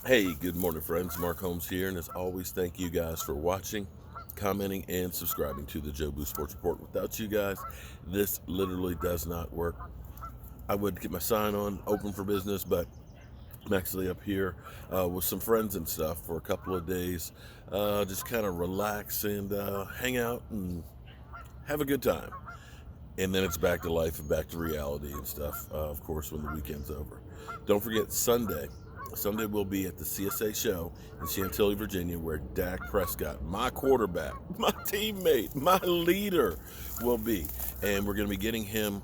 Hey, good morning, friends. Mark Holmes here, and as always, thank you guys for watching, commenting, and subscribing to the Joe Boo Sports Report. Without you guys, this literally does not work. I would get my sign on, open for business, but I'm actually up here with some friends and stuff for a couple of days, just kind of relax and hang out and have a good time. And then it's back to life and back to reality and stuff, of course, when the weekend's over. Don't forget Sunday. Sunday we'll be at the CSA show in Chantilly, Virginia, where Dak Prescott, my quarterback, my teammate, my leader, will be. And we're going to be getting him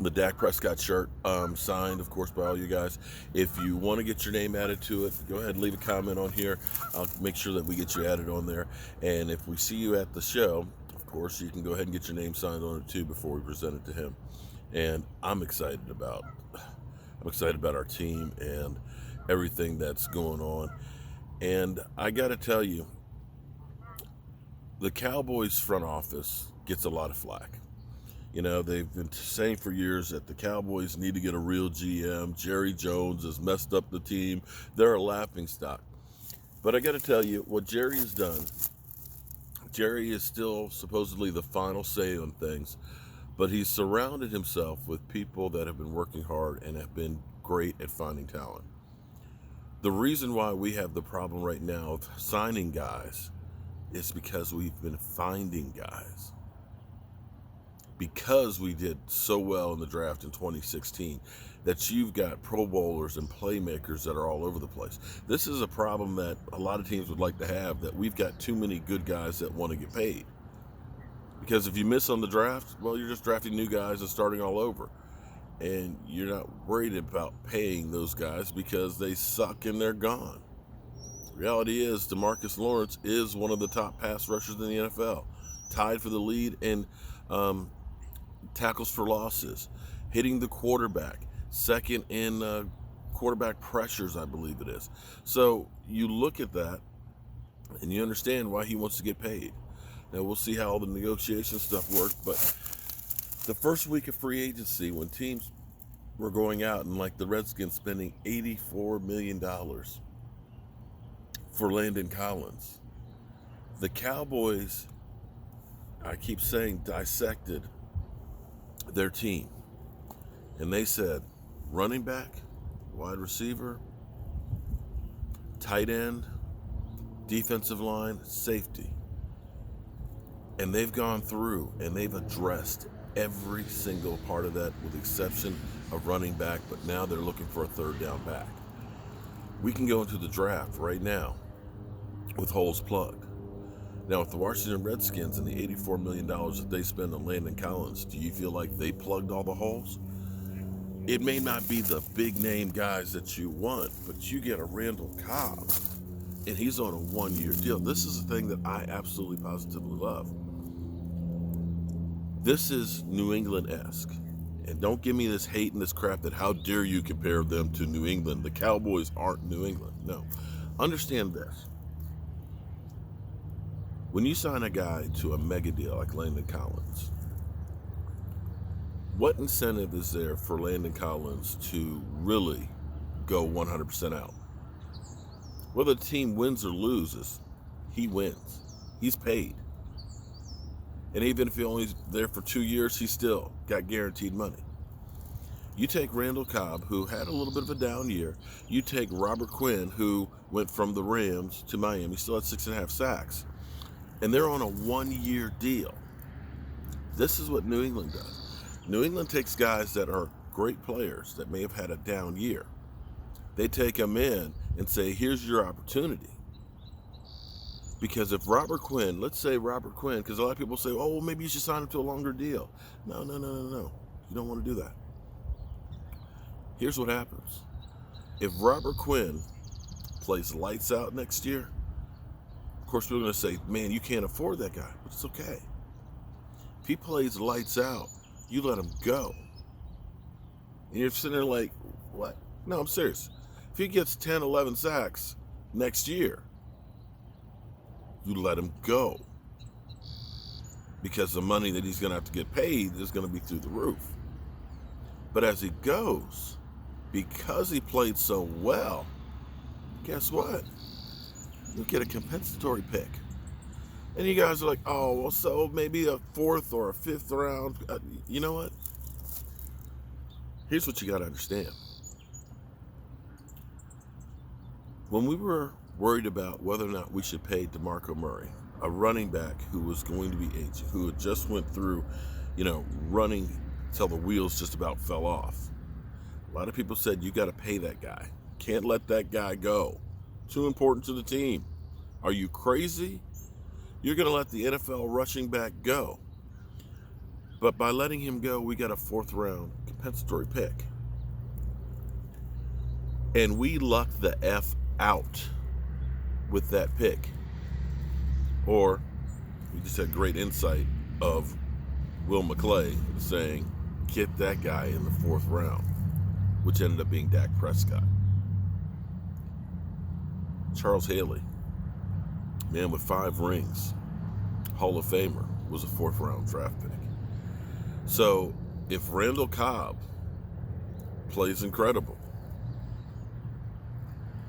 the Dak Prescott shirt signed, of course, by all you guys. If you want to get your name added to it, go ahead and leave a comment on here. I'll make sure that we get you added on there. And if we see you at the show, of course, you can go ahead and get your name signed on it too before we present it to him. And I'm excited about our team and everything that's going on. And I got to tell you, the Cowboys front office gets a lot of flack. You know, they've been saying for years that the Cowboys need to get a real GM. Jerry Jones has messed up the team. They're a laughing stock. But I got to tell you, what Jerry has done, Jerry is still supposedly the final say on things, but he's surrounded himself with people that have been working hard and have been great at finding talent. The reason why we have the problem right now of signing guys is because we've been finding guys. Because we did so well in the draft in 2016, that you've got Pro Bowlers and playmakers that are all over the place. This is a problem that a lot of teams would like to have, that we've got too many good guys that want to get paid. Because if you miss on the draft, well, you're just drafting new guys and starting all over. And you're not worried about paying those guys because they suck and they're gone. Reality is, DeMarcus Lawrence is one of the top pass rushers in the NFL, tied for the lead in tackles for losses, hitting the quarterback, second in quarterback pressures, I believe it is. So you look at that and you understand why he wants to get paid. Now we'll see how all the negotiation stuff works, but the first week of free agency, when teams were going out and like the Redskins spending $84 million for Landon Collins, the Cowboys, I keep saying, dissected their team. And they said running back, wide receiver, tight end, defensive line, safety. And they've gone through and they've addressed every single part of that with the exception of running back, but now they're looking for a third down back. We can go into the draft right now with holes plugged. Now, with the Washington Redskins and the $84 million that they spend on Landon Collins, do you feel like they plugged all the holes? It may not be the big name guys that you want, but you get a Randall Cobb, and he's on a 1-year deal. This is a thing that I absolutely positively love. This is New England-esque. And don't give me this hate and this crap that how dare you compare them to New England. The Cowboys aren't New England. No. Understand this. When you sign a guy to a mega deal like Landon Collins, what incentive is there for Landon Collins to really go 100% out? Whether the team wins or loses, he wins. He's paid. And even if he's only there for 2 years, he still got guaranteed money. You take Randall Cobb, who had a little bit of a down year. You take Robert Quinn, who went from the Rams to Miami, still had 6.5 sacks. And they're on a 1-year deal. This is what New England does. New England takes guys that are great players that may have had a down year. They take them in and say, here's your opportunity. Because if Robert Quinn, let's say Robert Quinn, because a lot of people say, oh, well, maybe you should sign him to a longer deal. No. You don't want to do that. Here's what happens. If Robert Quinn plays lights out next year, of course, we're going to say, man, you can't afford that guy, but it's okay. If he plays lights out, you let him go. And you're sitting there like, what? No, I'm serious. If he gets 10, 11 sacks next year, you let him go. Because the money that he's going to have to get paid is going to be through the roof. But as he goes, because he played so well, guess what? You'll get a compensatory pick. And you guys are like, oh, well, so maybe a 4th or a 5th round. You know what? Here's what you got to understand. When we were worried about whether or not we should pay DeMarco Murray, a running back who was going to be aging, who had just went through, running till the wheels just about fell off. A lot of people said, you got to pay that guy. Can't let that guy go. Too important to the team. Are you crazy? You're going to let the NFL rushing back go. But by letting him go, we got a 4th round compensatory pick. And we lucked the F out with that pick. Or we just had great insight of Will McClay saying, get that guy in the 4th round, which ended up being Dak Prescott. Charles Haley, man with 5 rings, Hall of Famer, was a 4th round draft pick. So if Randall Cobb plays incredible,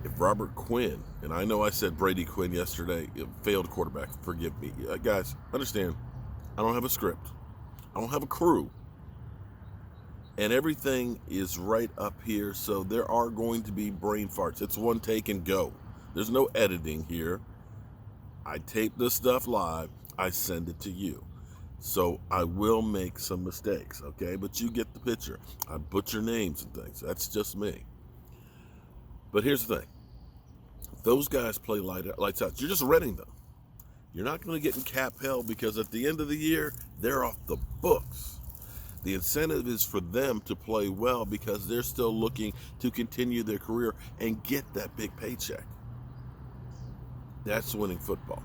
if Robert Quinn, and I know I said Brady Quinn yesterday, failed quarterback, forgive me. Guys, understand, I don't have a script. I don't have a crew. And everything is right up here, so there are going to be brain farts. It's one take and go. There's no editing here. I tape this stuff live. I send it to you. So I will make some mistakes, okay? But you get the picture. I butcher names and things. That's just me. But here's the thing. Those guys play lights out. You're just renting them. You're not going to get in cap hell because at the end of the year, they're off the books. The incentive is for them to play well because they're still looking to continue their career and get that big paycheck. That's winning football.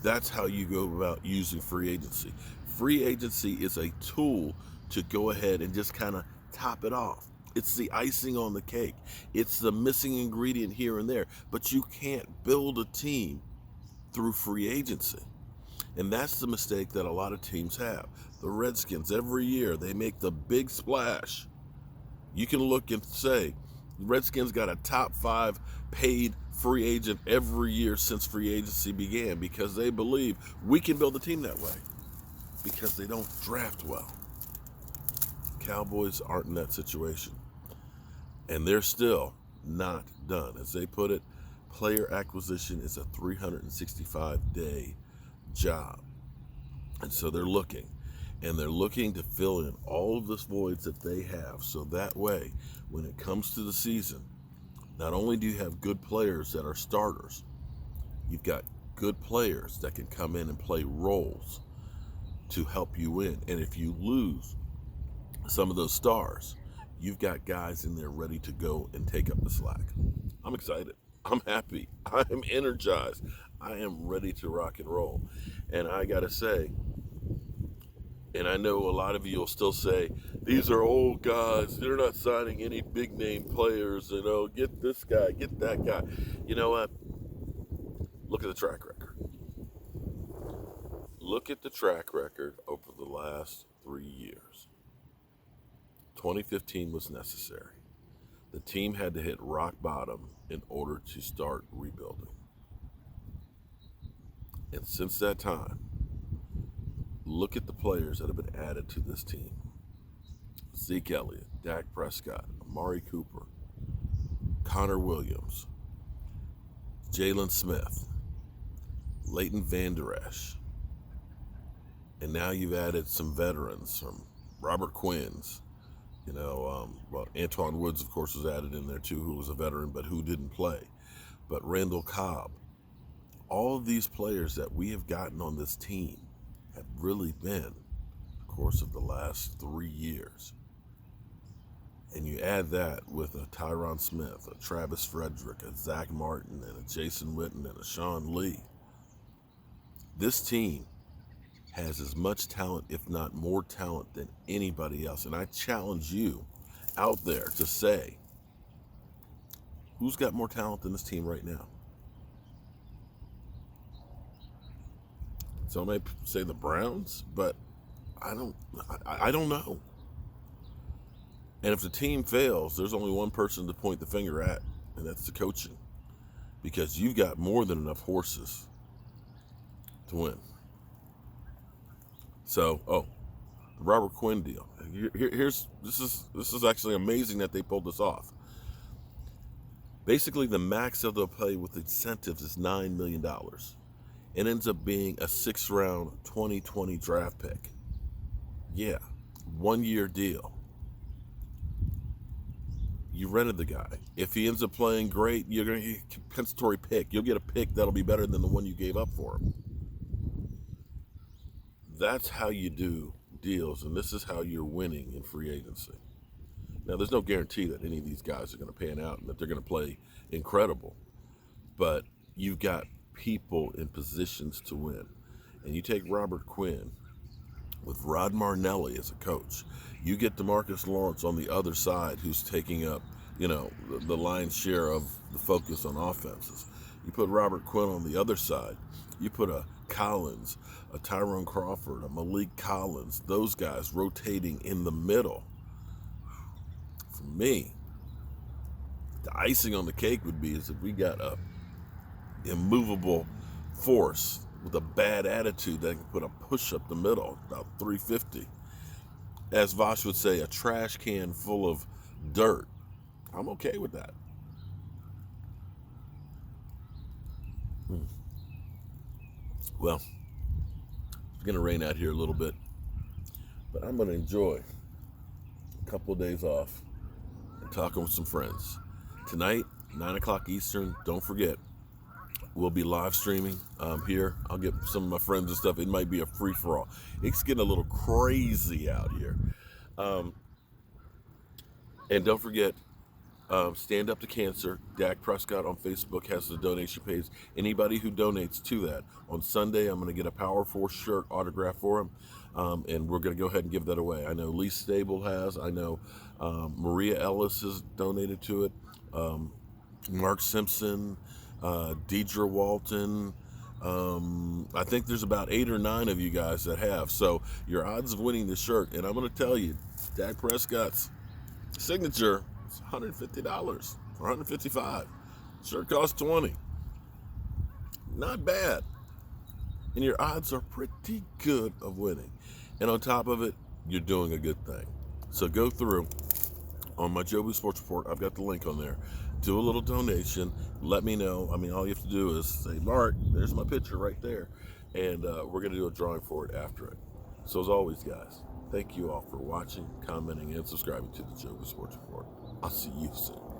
That's how you go about using free agency. Free agency is a tool to go ahead and just kind of top it off. It's the icing on the cake. It's the missing ingredient here and there. But you can't build a team through free agency. And that's the mistake that a lot of teams have. The Redskins, every year, they make the big splash. You can look and say, the Redskins got a top 5 paid free agent every year since free agency began because they believe we can build a team that way because they don't draft well. Cowboys aren't in that situation. And they're still not done. As they put it, player acquisition is a 365-day job. And so they're looking. And they're looking to fill in all of the voids that they have. So that way, when it comes to the season, not only do you have good players that are starters, you've got good players that can come in and play roles to help you win. And if you lose some of those stars, you've got guys in there ready to go and take up the slack. I'm excited. I'm happy. I'm energized. I am ready to rock and roll. And I got to say, and I know a lot of you will still say, these are old guys. They're not signing any big name players. Get this guy, get that guy. You know what? Look at the track record. Look at the track record over the last 3 years. 2015 was necessary. The team had to hit rock bottom in order to start rebuilding. And since that time, look at the players that have been added to this team. Zeke Elliott, Dak Prescott, Amari Cooper, Connor Williams, Jalen Smith, Leighton Vander Esch. And now you've added some veterans from Robert Quinn's. Antoine Woods, of course, was added in there too, who was a veteran, but who didn't play. But Randall Cobb. All of these players that we have gotten on this team have really been the course of the last 3 years. And you add that with a Tyron Smith, a Travis Frederick, a Zach Martin, and a Jason Witten, and a Sean Lee. This team has as much talent, if not more talent, than anybody else. And I challenge you out there to say, who's got more talent than this team right now? So I may say the Browns, but I don't know. And if the team fails, there's only one person to point the finger at, and that's the coaching. because you've got more than enough horses to win. So, the Robert Quinn deal. This is actually amazing that they pulled this off. Basically, the max of the pay with incentives is $9 million. It ends up being a 6th-round 2020 draft pick. Yeah, 1-year deal. You rented the guy. If he ends up playing great, you're going to get a compensatory pick. You'll get a pick that'll be better than the one you gave up for him. That's how you do deals, and this is how you're winning in free agency. Now, there's no guarantee that any of these guys are going to pan out and that they're going to play incredible, but you've got people in positions to win. And you take Robert Quinn with Rod Marnelli as a coach. You get DeMarcus Lawrence on the other side, who's taking up, the lion's share of the focus on offenses. You put Robert Quinn on the other side. You put a Collins, a Tyrone Crawford, a Malik Collins, those guys rotating in the middle. For me, the icing on the cake would be is if we got a immovable force with a bad attitude that can put a push up the middle, about 350. As Vosh would say, a trash can full of dirt. I'm okay with that. Well, it's going to rain out here a little bit, but I'm going to enjoy a couple of days off and talking with some friends. Tonight, 9 o'clock Eastern, don't forget, we'll be live streaming here. I'll get some of my friends and stuff. It might be a free-for-all. It's getting a little crazy out here. And don't forget, Stand Up to Cancer. Dak Prescott on Facebook has the donation page. Anybody who donates to that, on Sunday, I'm going to get a Power Force shirt autographed for him, and we're going to go ahead and give that away. I know Lee Stable has. I know Maria Ellis has donated to it. Mark Simpson, Deidre Walton. I think there's about 8 or 9 of you guys that have. So your odds of winning this shirt, and I'm going to tell you, Dak Prescott's signature is $150 or $155. Shirt costs $20. Not bad. And your odds are pretty good of winning. And on top of it, you're doing a good thing. So go through on my Joby Sports Report. I've got the link on there. Do a little donation. Let me know. I mean, all you have to do is say, Mark, there's my picture right there. And we're going to do a drawing for it after it. So as always, guys, thank you all for watching, commenting, and subscribing to the Joby Sports Report. I'll see you soon.